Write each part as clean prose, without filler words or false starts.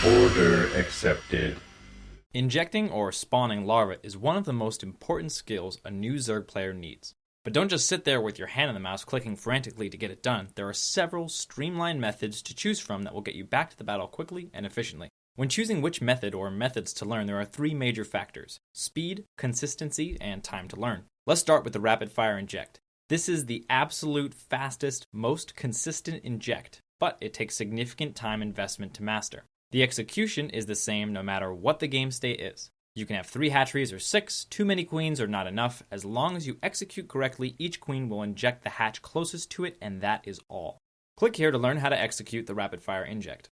Order accepted. Injecting or spawning larvae is one of the most important skills a new Zerg player needs. But don't just sit there with your hand on the mouse clicking frantically to get it done. There are several streamlined methods to choose from that will get you back to the battle quickly and efficiently. When choosing which method or methods to learn, there are three major factors: speed, consistency, and time to learn. Let's start with the rapid fire inject. This is the absolute fastest, most consistent inject, but it takes significant time investment to master. The execution is the same no matter what the game state is. You can have 3 hatcheries or 6, too many queens are not enough. As long as you execute correctly, each queen will inject the hatch closest to it, and that is all. Click here to learn how to execute the rapid fire inject.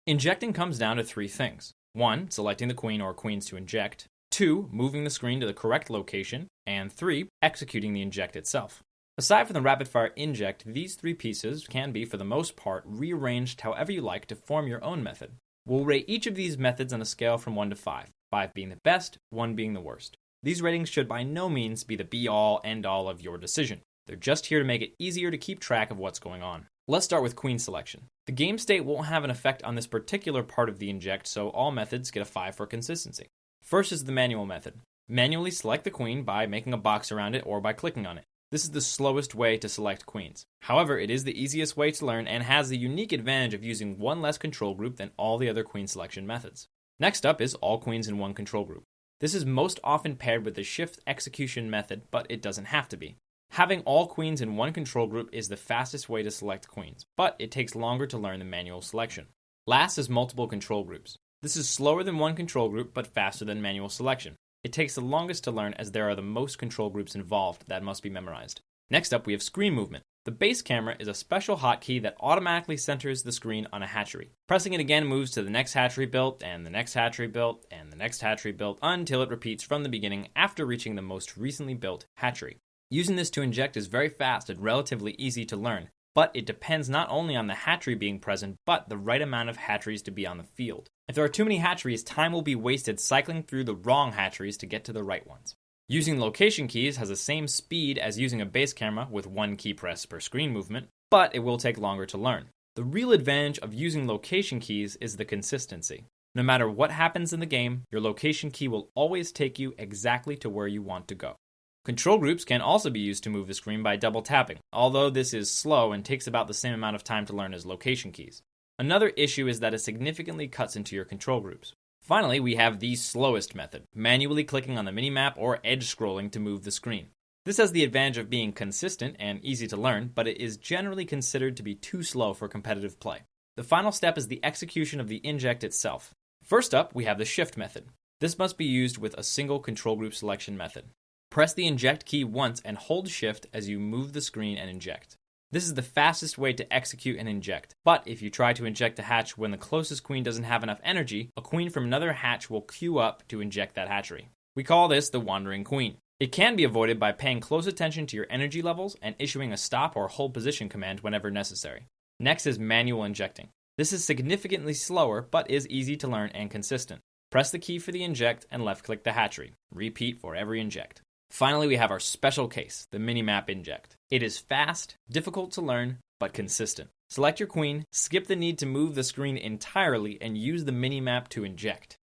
Injecting comes down to 3 things. 1. Selecting the queen or queens to inject. 2. Moving the screen to the correct location. And 3. Executing the inject itself. Aside from the rapid fire inject, these 3 pieces can be, for the most part, rearranged however you like to form your own method. We'll rate each of these methods on a scale from 1 to 5, 5 being the best, 1 being the worst. These ratings should by no means be the be-all, end-all of your decision. They're just here to make it easier to keep track of what's going on. Let's start with queen selection. The game state won't have an effect on this particular part of the inject, so all methods get a 5 for consistency. First is the manual method. Manually select the queen by making a box around it or by clicking on it. This is the slowest way to select queens. However, it is the easiest way to learn and has the unique advantage of using one less control group than all the other queen selection methods. Next up is all queens in one control group. This is most often paired with the shift execution method, but it doesn't have to be. Having all queens in one control group is the fastest way to select queens, but it takes longer to learn than manual selection. Last is multiple control groups. This is slower than one control group, but faster than manual selection. It takes the longest to learn as there are the most control groups involved that must be memorized. Next up, we have screen movement. The base camera is a special hotkey that automatically centers the screen on a hatchery. Pressing it again moves to the next hatchery built, and the next hatchery built, and the next hatchery built, until it repeats from the beginning after reaching the most recently built hatchery. Using this to inject is very fast and relatively easy to learn, but it depends not only on the hatchery being present, but the right amount of hatcheries to be on the field. If there are too many hatcheries, time will be wasted cycling through the wrong hatcheries to get to the right ones. Using location keys has the same speed as using a base camera with 1 key press per screen movement, but it will take longer to learn. The real advantage of using location keys is the consistency. No matter what happens in the game, your location key will always take you exactly to where you want to go. Control groups can also be used to move the screen by double tapping, although this is slow and takes about the same amount of time to learn as location keys. Another issue is that it significantly cuts into your control groups. Finally, we have the slowest method, manually clicking on the minimap or edge scrolling to move the screen. This has the advantage of being consistent and easy to learn, but it is generally considered to be too slow for competitive play. The final step is the execution of the inject itself. First up, we have the shift method. This must be used with a single control group selection method. Press the inject key once and hold shift as you move the screen and inject. This is the fastest way to execute and inject, but if you try to inject a hatch when the closest queen doesn't have enough energy, a queen from another hatch will queue up to inject that hatchery. We call this the wandering queen. It can be avoided by paying close attention to your energy levels and issuing a stop or hold position command whenever necessary. Next is manual injecting. This is significantly slower, but is easy to learn and consistent. Press the key for the inject and left-click the hatchery. Repeat for every inject. Finally, we have our special case, the minimap inject. It is fast, difficult to learn, but consistent. Select your queen, skip the need to move the screen entirely, and use the minimap to inject.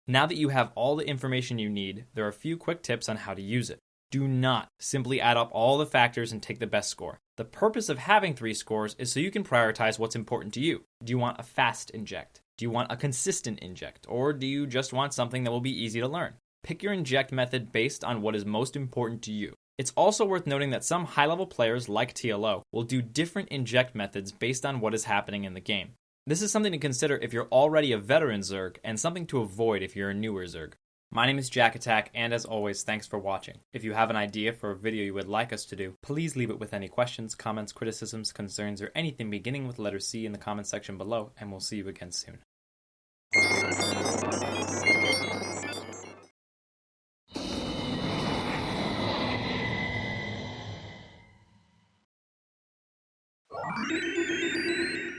Now that you have all the information you need, there are a few quick tips on how to use it. Do not simply add up all the factors and take the best score. The purpose of having 3 scores is so you can prioritize what's important to you. Do you want a fast inject? Do you want a consistent inject? Or do you just want something that will be easy to learn? Pick your inject method based on what is most important to you. It's also worth noting that some high-level players, like TLO, will do different inject methods based on what is happening in the game. This is something to consider if you're already a veteran Zerg, and something to avoid if you're a newer Zerg. My name is Jack Attack, and as always, thanks for watching. If you have an idea for a video you would like us to do, please leave it with any questions, comments, criticisms, concerns, or anything beginning with letter C in the comments section below, and we'll see you again soon.